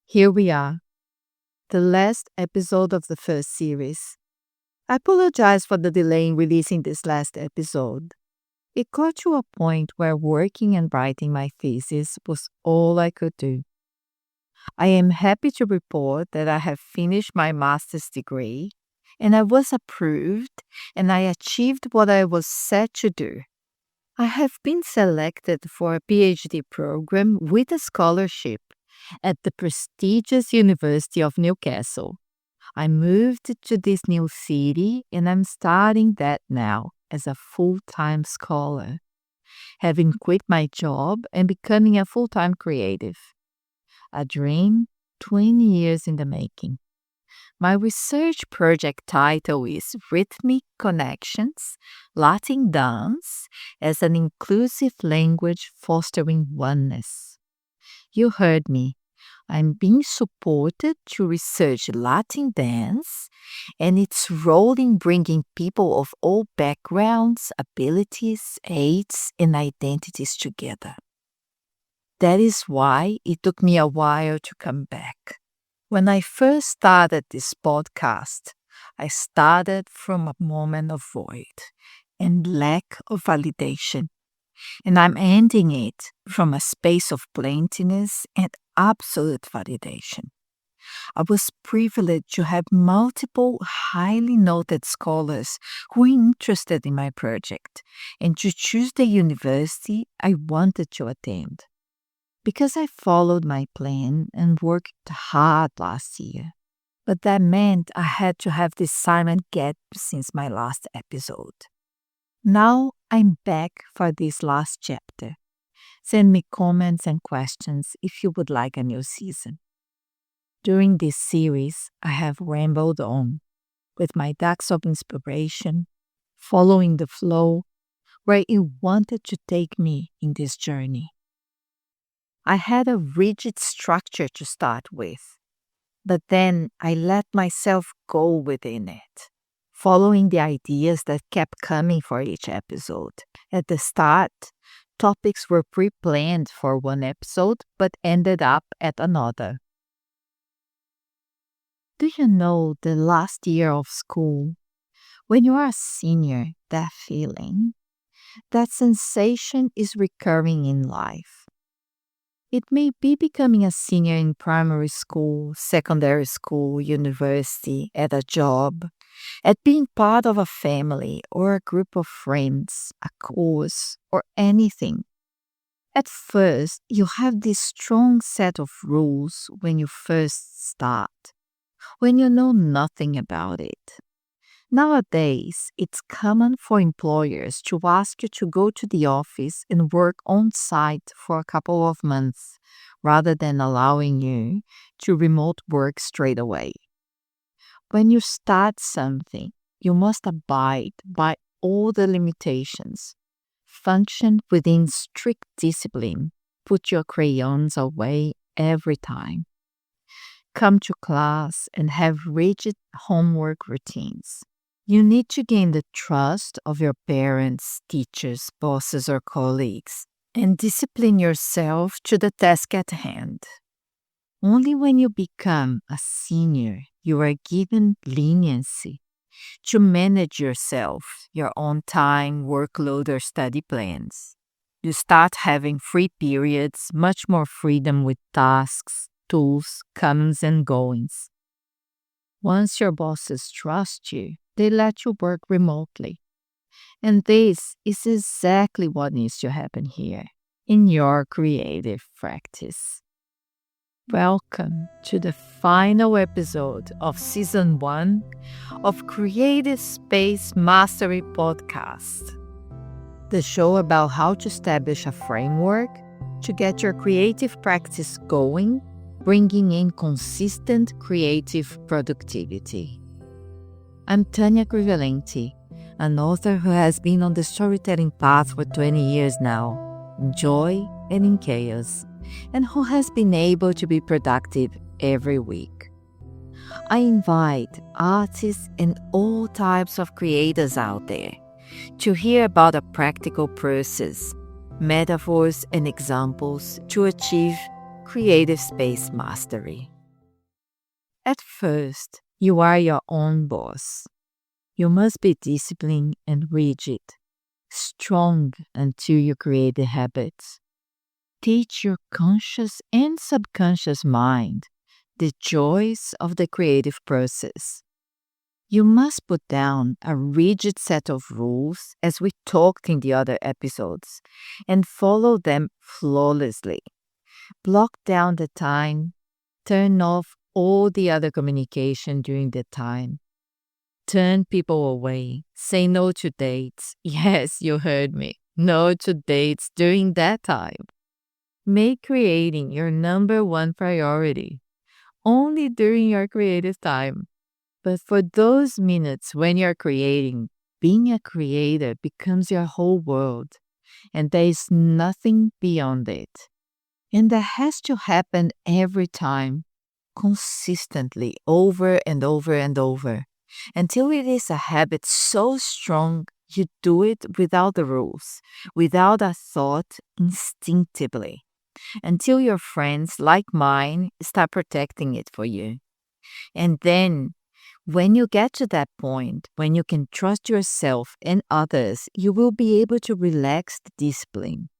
Here we are, the last episode of the first series. I apologize for the delay in releasing this last episode. It got to a point where working and writing my thesis was all I could do. I am happy to report that I have finished my master's degree and I was approved and I achieved what I was set to do. I have been selected for a PhD program with a scholarship at the prestigious University of Newcastle. I moved to this new city and I'm starting that now as a full-time scholar, having quit my job and becoming a full-time creative. A dream 20 years in the making. My research project title is Rhythmic Connections, Latin Dance as an Inclusive Language Fostering Oneness. You heard me. I'm being supported to research Latin dance and its role in bringing people of all backgrounds, abilities, ages, and identities together. That is why it took me a while to come back. When I first started this podcast, I started from a moment of void and lack of validation. And I'm ending it from a space of plentiness and absolute validation. I was privileged to have multiple highly noted scholars who were interested in my project and to choose the university I wanted to attend. Because I followed my plan and worked hard last year. But that meant I had to have this silent gap since my last episode. Now I'm back for this last chapter. Send me comments and questions if you would like a new season. During this series, I have rambled on with my ducks of inspiration, following the flow where it wanted to take me in this journey. I had a rigid structure to start with, but then I let myself go within it, following the ideas that kept coming for each episode. At the start, topics were pre-planned for one episode but ended up at another. Do you know the last year of school? When you are a senior, that feeling, that sensation is recurring in life. It may be becoming a senior in primary school, secondary school, university, at a job, at being part of a family or a group of friends, a course, or anything. At first, you have this strong set of rules when you first start, when you know nothing about it. Nowadays, it's common for employers to ask you to go to the office and work on site for a couple of months rather than allowing you to remote work straight away. When you start something, you must abide by all the limitations, function within strict discipline, put your crayons away every time, come to class and have rigid homework routines. You need to gain the trust of your parents, teachers, bosses, or colleagues, and discipline yourself to the task at hand. Only when you become a senior, you are given leniency to manage yourself, your own time, workload, or study plans. You start having free periods, much more freedom with tasks, tools, comings and goings. Once your bosses trust you, they let you work remotely. And this is exactly what needs to happen here in your creative practice. Welcome to the final episode of Season 1 of Creative Space Mastery Podcast, the show about how to establish a framework to get your creative practice going, bringing in consistent creative productivity. I'm Tanya Crivalenti, an author who has been on the storytelling path for 20 years now, in joy and in chaos, and who has been able to be productive every week. I invite artists and all types of creators out there to hear about a practical process, metaphors, and examples to achieve creative space mastery. At first, you are your own boss. You must be disciplined and rigid, strong until you create the habits. Teach your conscious and subconscious mind the joys of the creative process. You must put down a rigid set of rules, as we talked in the other episodes, and follow them flawlessly. Block down the time, turn off all the other communication during the time. Turn people away. Say no to dates. Yes, you heard me. No to dates during that time. Make creating your number one priority. Only during your creative time. But for those minutes when you're creating, being a creator becomes your whole world, and there is nothing beyond it. And that has to happen every time, consistently, over and over and over, until it is a habit so strong you do it without the rules, without a thought, instinctively, until your friends, like mine, start protecting it for you. And then, when you get to that point, when you can trust yourself and others, you will be able to relax the discipline.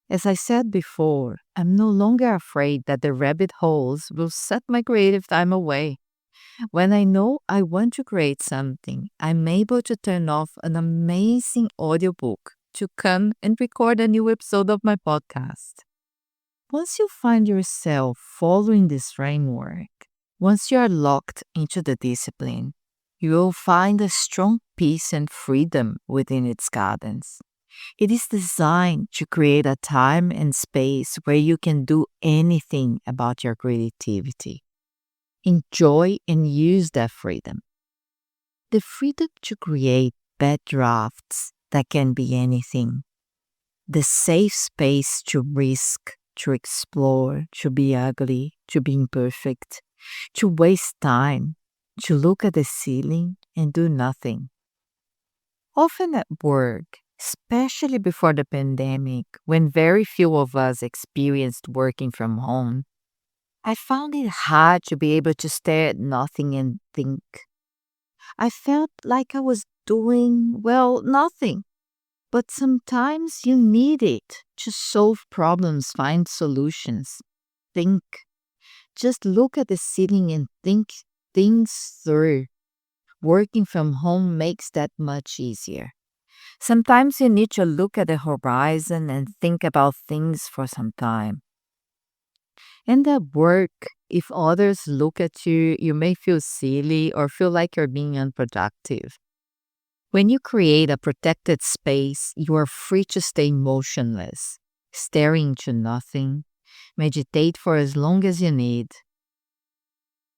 As I said before, I'm no longer afraid that the rabbit holes will suck my creative time away. When I know I want to create something, I'm able to turn off an amazing audiobook to come and record a new episode of my podcast. Once you find yourself following this framework, once you are locked into the discipline, you will find a strong peace and freedom within its gardens. It is designed to create a time and space where you can do anything about your creativity. Enjoy and use that freedom. The freedom to create bad drafts that can be anything. The safe space to risk, to explore, to be ugly, to be imperfect, to waste time, to look at the ceiling and do nothing. Often at work, especially before the pandemic, when very few of us experienced working from home, I found it hard to be able to stare at nothing and think. I felt like I was doing, well, nothing. But sometimes you need it to solve problems, find solutions, think. Just look at the ceiling and think things through. Working from home makes that much easier. Sometimes you need to look at the horizon and think about things for some time. And at work, if others look at you, you may feel silly or feel like you're being unproductive. When you create a protected space, you are free to stay motionless, staring into nothing, meditate for as long as you need,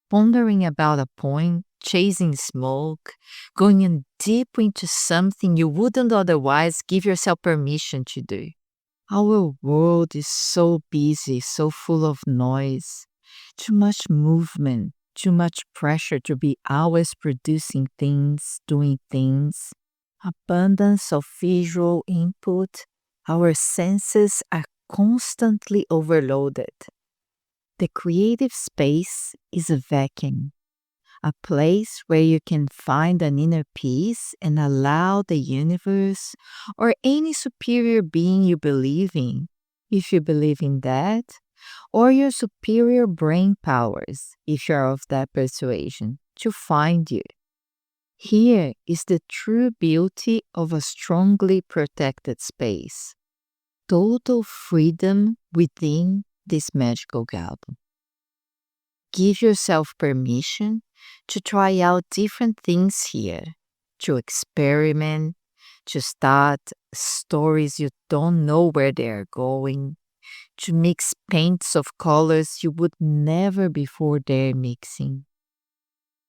pondering about a point, chasing smoke, going in deep into something you wouldn't otherwise give yourself permission to do. Our world is so busy, so full of noise, too much movement, too much pressure to be always producing things, doing things, abundance of visual input. Our senses are constantly overloaded. The creative space is a vacuum, a place where you can find an inner peace and allow the universe or any superior being you believe in, if you believe in that, or your superior brain powers, if you're of that persuasion, to find you. Here is the true beauty of a strongly protected space. Total freedom within this magical garden. Give yourself permission to try out different things here, to experiment, to start stories you don't know where they are going, to mix paints of colors you would never before dare mixing.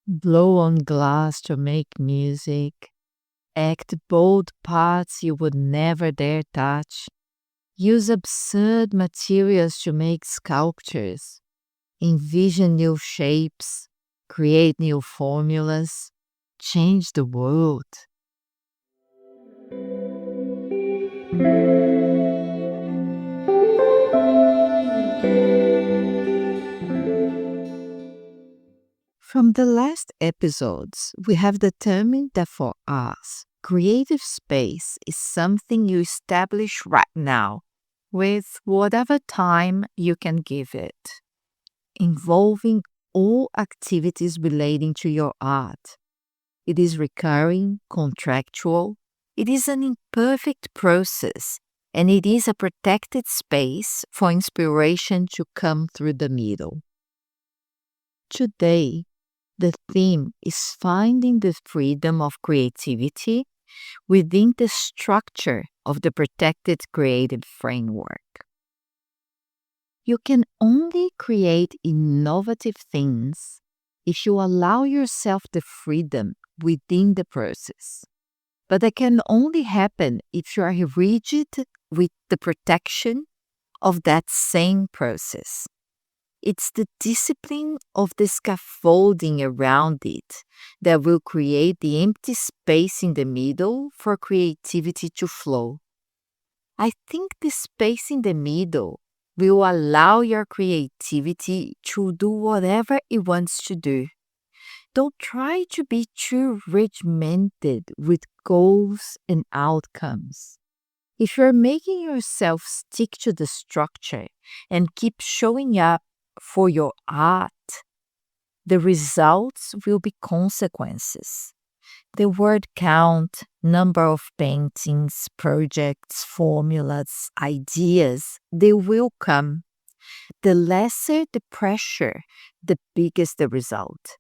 Blow on glass to make music, act bold parts you would never dare touch. use absurd materials to make sculptures, envision new shapes, create new formulas, change the world. From the last episodes, we have determined that for us, creative space is something you establish right now with whatever time you can give it, involving all activities relating to your art. It is recurring, contractual, it is an imperfect process, and it is a protected space for inspiration to come through the middle. Today, the theme is finding the freedom of creativity within the structure of the protected creative framework. You can only create innovative things if you allow yourself the freedom within the process. But that can only happen if you are rigid with the protection of that same process. It's the discipline of the scaffolding around it that will create the empty space in the middle for creativity to flow. I think the space in the middle will allow your creativity to do whatever it wants to do. Don't try to be too regimented with goals and outcomes. If you're making yourself stick to the structure and keep showing up for your art, the results will be consequences. The word count, number of paintings, projects, formulas, ideas, they will come. The lesser the pressure, the biggest the result,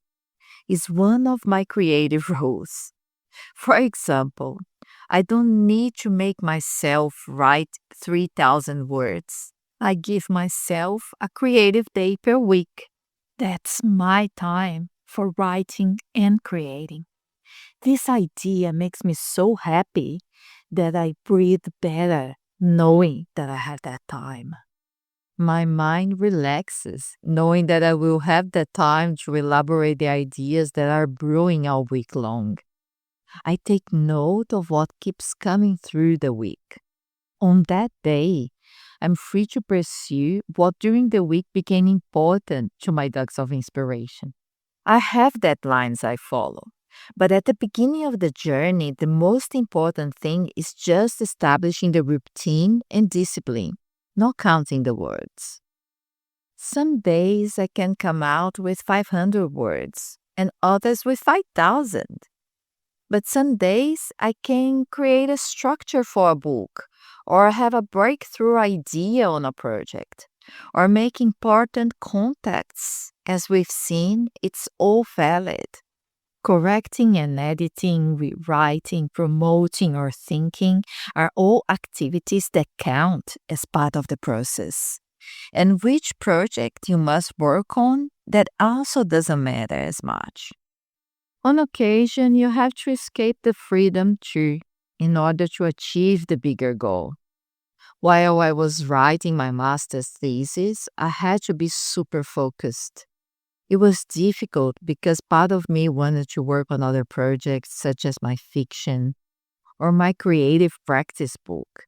is one of my creative rules. For example, I don't need to make myself write 3,000 words. I give myself a creative day per week. That's my time for writing and creating. This idea makes me so happy that I breathe better knowing that I have that time. My mind relaxes knowing that I will have the time to elaborate the ideas that are brewing all week long. I take note of what keeps coming through the week. On that day, I'm free to pursue what during the week became important to my ducks of inspiration. I have deadlines I follow, but at the beginning of the journey, the most important thing is just establishing the routine and discipline, not counting the words. Some days I can come out with 500 words and others with 5,000. But some days I can create a structure for a book, or have a breakthrough idea on a project, or make important contacts. As we've seen, it's all valid. Correcting and editing, rewriting, promoting, or thinking are all activities that count as part of the process. And which project you must work on, that also doesn't matter as much. On occasion, you have to escape the freedom too in order to achieve the bigger goal. While I was writing my master's thesis, I had to be super focused. It was difficult because part of me wanted to work on other projects such as my fiction or my creative practice book.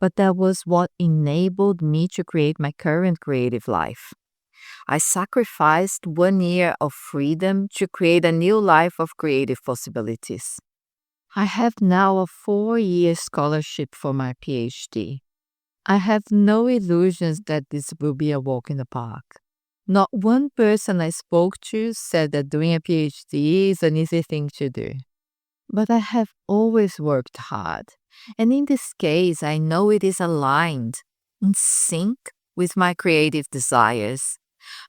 But that was what enabled me to create my current creative life. I sacrificed 1 year of freedom to create a new life of creative possibilities. I have now a 4-year scholarship for my PhD. I have no illusions that this will be a walk in the park. Not one person I spoke to said that doing a PhD is an easy thing to do. But I have always worked hard, and in this case, I know it is aligned, in sync with my creative desires.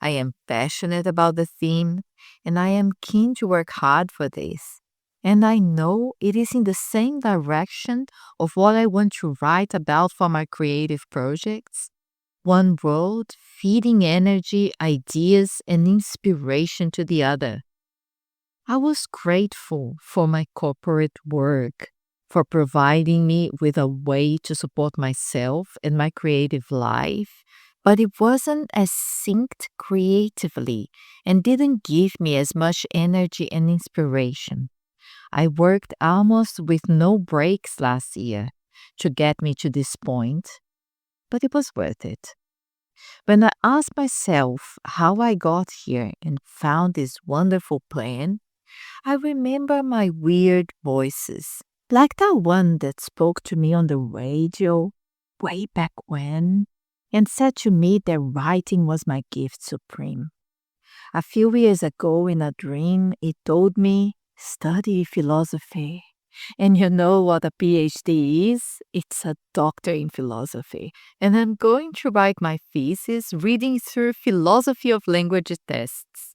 I am passionate about the theme, and I am keen to work hard for this. And I know it is in the same direction of what I want to write about for my creative projects. One world feeding energy, ideas, and inspiration to the other. I was grateful for my corporate work, for providing me with a way to support myself and my creative life, but it wasn't as synced creatively and didn't give me as much energy and inspiration. I worked almost with no breaks last year to get me to this point, but it was worth it. When I asked myself how I got here and found this wonderful plan, I remember my weird voices, like that one that spoke to me on the radio way back when and said to me that writing was my gift supreme. A few years ago in a dream, it told me, study philosophy. And you know what a PhD is? It's a doctor in philosophy. And I'm going to write my thesis reading through philosophy of language tests.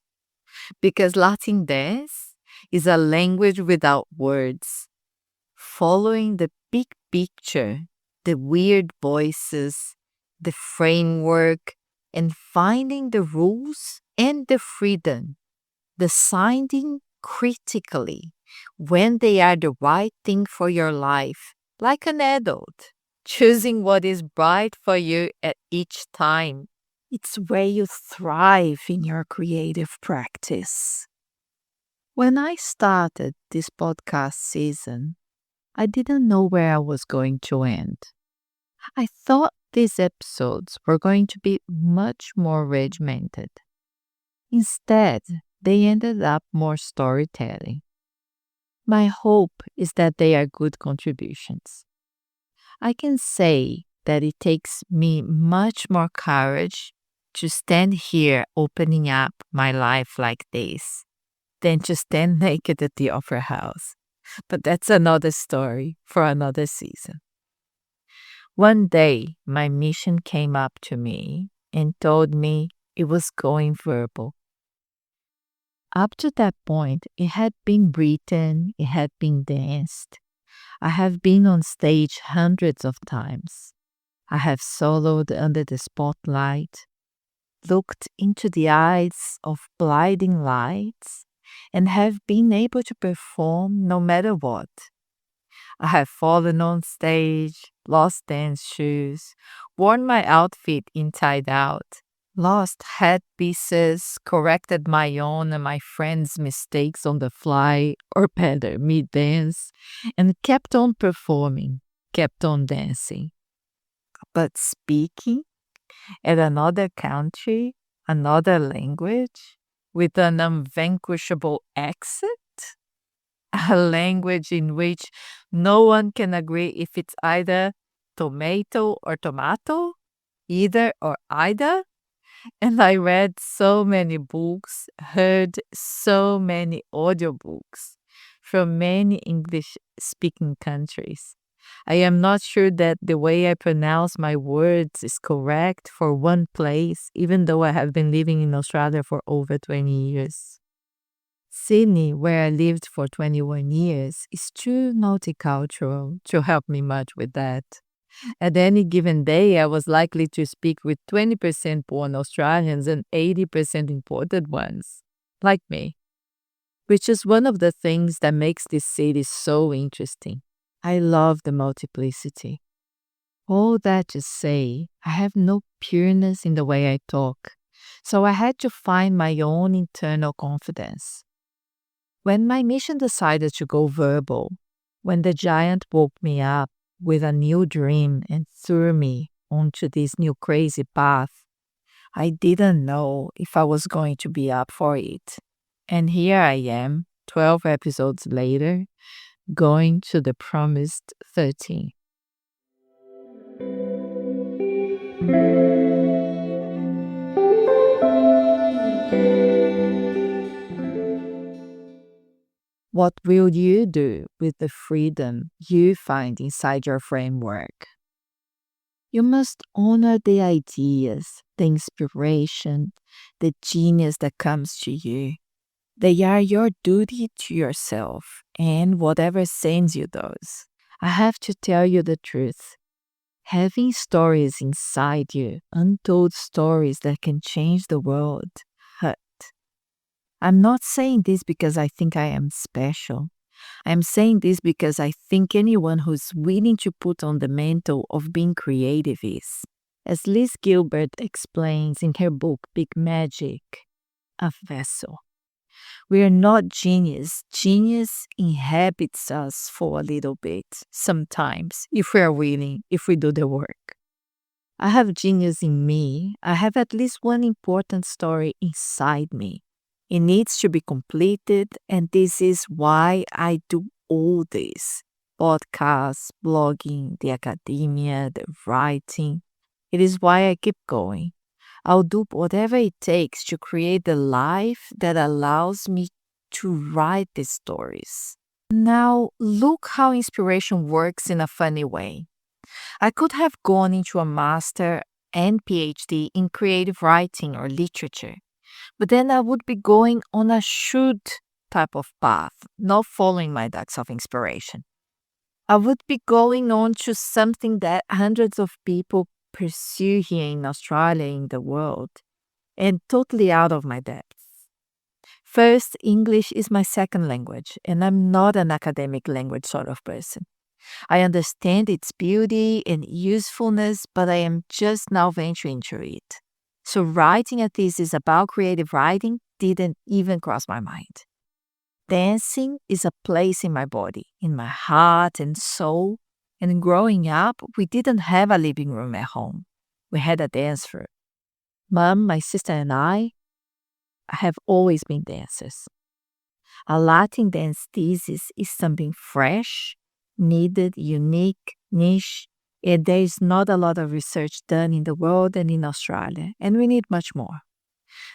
Because Latin dance is a language without words, following the big picture, the weird voices, the framework, and finding the rules and the freedom, deciding critically when they are the right thing for your life, like an adult, choosing what is right for you at each time. It's where you thrive in your creative practice. When I started this podcast season, I didn't know where I was going to end. I thought these episodes were going to be much more regimented. Instead, they ended up more storytelling. My hope is that they are good contributions. I can say that it takes me much more courage to stand here opening up my life like this than to stand naked at the opera house. But that's another story for another season. One day, my mission came up to me and told me it was going verbal. Up to that point, it had been written, it had been danced. I have been on stage hundreds of times. I have soloed under the spotlight, looked into the eyes of blinding lights, and have been able to perform no matter what. I have fallen on stage, lost dance shoes, worn my outfit inside out, lost headpieces, corrected my own and my friends' mistakes on the fly or better, mid dance, and kept on performing, kept on dancing. But speaking at another country, another language, with an unvanquishable accent, a language in which no one can agree if it's either tomato or tomato, either or either. And I read so many books, heard so many audiobooks from many English speaking countries. I am not sure that the way I pronounce my words is correct for one place, even though I have been living in Australia for over 20 years. Sydney, where I lived for 21 years, is too multicultural to help me much with that. At any given day, I was likely to speak with 20% born Australians and 80% imported ones, like me, which is one of the things that makes this city so interesting. I love the multiplicity. All that to say, I have no pureness in the way I talk, so I had to find my own internal confidence. When my mission decided to go verbal, when the giant woke me up with a new dream and threw me onto this new crazy path, I didn't know if I was going to be up for it. And here I am, 12 episodes later, going to the promised 13. What will you do with the freedom you find inside your framework? You must honor the ideas, the inspiration, the genius that comes to you. They are your duty to yourself and whatever sends you those. I have to tell you the truth. Having stories inside you, untold stories that can change the world, hurt. I'm not saying this because I think I am special. I'm saying this because I think anyone who's willing to put on the mantle of being creative is. As Liz Gilbert explains in her book Big Magic, a vessel. We are not genius. Genius inhabits us for a little bit, sometimes, if we are willing, if we do the work. I have genius in me. I have at least one important story inside me. It needs to be completed, and this is why I do all this podcasts, blogging, the academia, the writing. It is why I keep going. I'll do whatever it takes to create the life that allows me to write these stories. Now, look how inspiration works in a funny way. I could have gone into a master and PhD in creative writing or literature, but then I would be going on a should type of path, not following my ducks of inspiration. I would be going on to something that hundreds of people pursue here in Australia, in the world, and totally out of my depth. First, English is my second language, and I'm not an academic language sort of person. I understand its beauty and usefulness, but I am just now venturing into it. So writing a thesis about creative writing didn't even cross my mind. Dancing is a place in my body, in my heart and soul. And growing up, we didn't have a living room at home. We had a dance floor. Mom, my sister, and I have always been dancers. A Latin dance thesis is something fresh, needed, unique, niche, and there is not a lot of research done in the world and in Australia, and we need much more.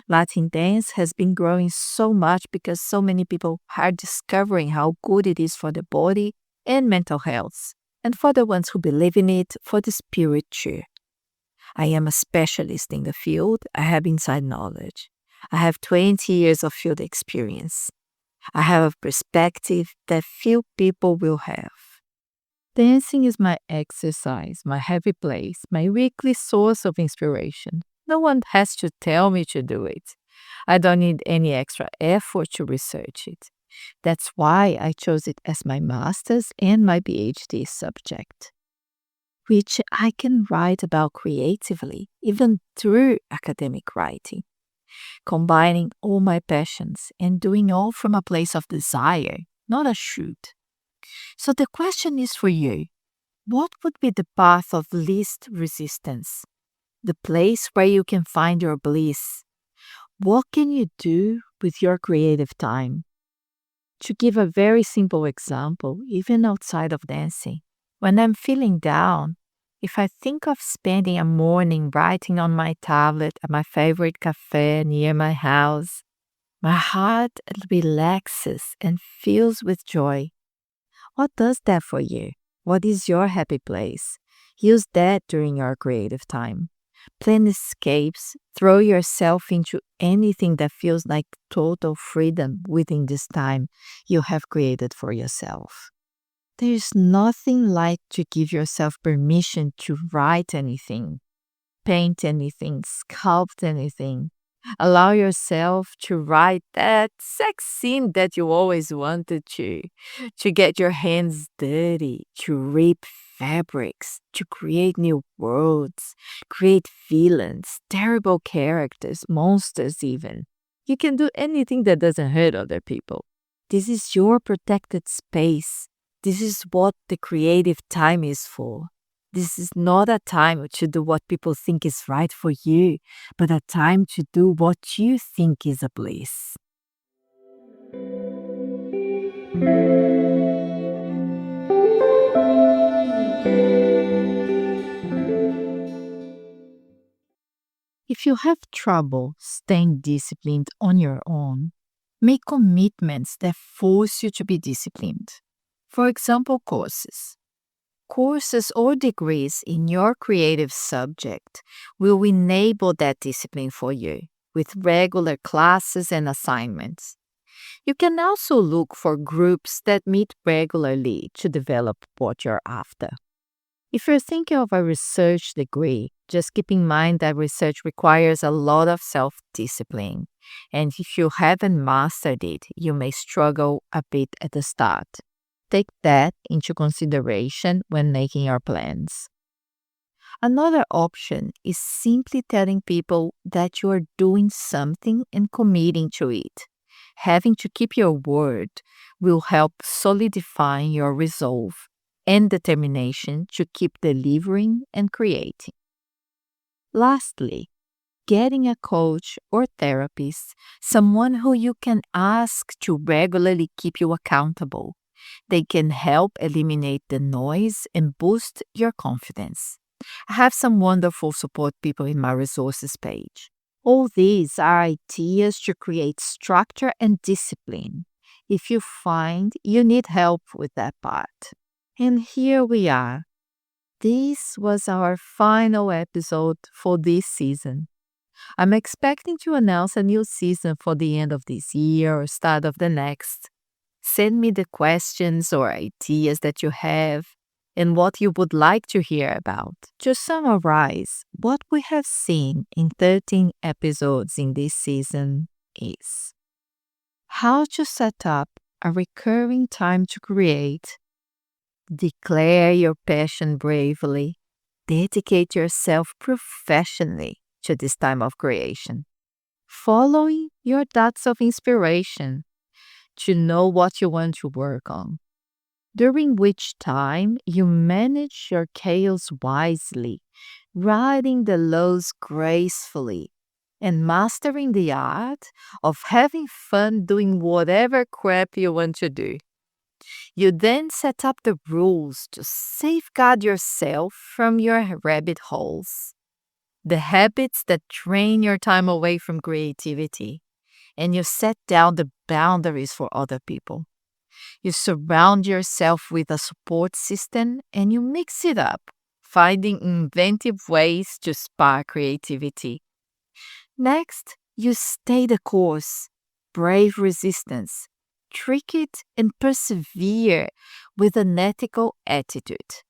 Latin dance has been growing so much because so many people are discovering how good it is for the body and mental health, and for the ones who believe in it, for the spirit too. I am a specialist in the field. I have inside knowledge. I have 20 years of field experience. I have a perspective that few people will have. Dancing is my exercise, my happy place, my weekly source of inspiration. No one has to tell me to do it. I don't need any extra effort to research it. That's why I chose it as my master's and my PhD subject, which I can write about creatively, even through academic writing, combining all my passions and doing all from a place of desire, not a shoot. So the question is for you, what would be the path of least resistance? The place where you can find your bliss? What can you do with your creative time? To give a very simple example, even outside of dancing, when I'm feeling down, if I think of spending a morning writing on my tablet at my favorite cafe near my house, my heart relaxes and fills with joy. What does that for you? What is your happy place? Use that during your creative time. Plan escapes. Throw yourself into anything that feels like total freedom within this time you have created for yourself. There is nothing like to give yourself permission to write anything, paint anything, sculpt anything. Allow yourself to write that sex scene that you always wanted to get your hands dirty, to rip fabrics, to create new worlds, create villains, terrible characters, monsters even. You can do anything that doesn't hurt other people. This is your protected space. This is what the creative time is for. This is not a time to do what people think is right for you, but a time to do what you think is a bliss. If you have trouble staying disciplined on your own, make commitments that force you to be disciplined. For example, courses. Courses or degrees in your creative subject will enable that discipline for you with regular classes and assignments. You can also look for groups that meet regularly to develop what you're after. If you're thinking of a research degree, Just keep in mind that research requires a lot of self-discipline. And if you haven't mastered it, you may struggle a bit at the start. Take that into consideration when making your plans. Another option is simply telling people that you are doing something and committing to it. Having to keep your word will help solidify your resolve and determination to keep delivering and creating. Lastly, getting a coach or therapist, someone who you can ask to regularly keep you accountable. They can help eliminate the noise and boost your confidence. I have some wonderful support people in my resources page. All these are ideas to create structure and discipline if you find you need help with that part. And here we are. This was our final episode for this season. I'm expecting to announce a new season for the end of this year or start of the next. Send me the questions or ideas that you have and what you would like to hear about. To summarize, what we have seen in 13 episodes in this season is how to set up a recurring time to create, declare your passion bravely, dedicate yourself professionally to this time of creation, following your dots of inspiration to know what you want to work on, during which time you manage your chaos wisely, riding the lows gracefully, and mastering the art of having fun doing whatever crap you want to do. You then set up the rules to safeguard yourself from your rabbit holes, the habits that drain your time away from creativity, and you set down the boundaries for other people. You surround yourself with a support system and you mix it up, finding inventive ways to spark creativity. Next, you stay the course, brave resistance, trick it, and persevere with an ethical attitude.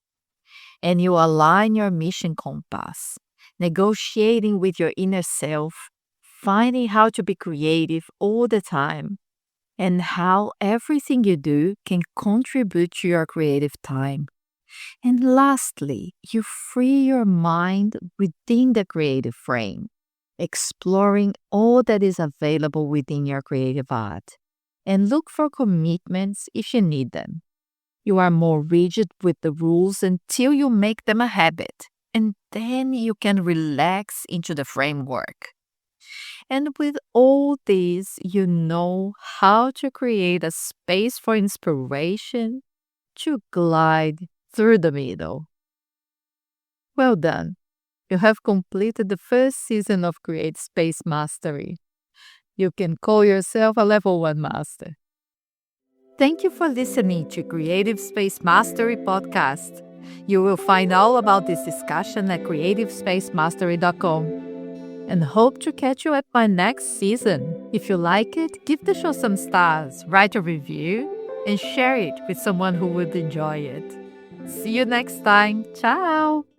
And you align your mission compass, negotiating with your inner self, finding how to be creative all the time, and how everything you do can contribute to your creative time. And lastly, you free your mind within the creative frame, exploring all that is available within your creative art, and look for commitments if you need them. You are more rigid with the rules until you make them a habit, and then you can relax into the framework. And with all this, you know how to create a space for inspiration to glide through the middle. Well done. You have completed the first season of Create Space Mastery. You can call yourself a level 1 master. Thank you for listening to Creative Space Mastery Podcast. You will find all about this discussion at creativespacemastery.com. And hope to catch you at my next season. If you like it, give the show some stars, write a review, and share it with someone who would enjoy it. See you next time. Ciao!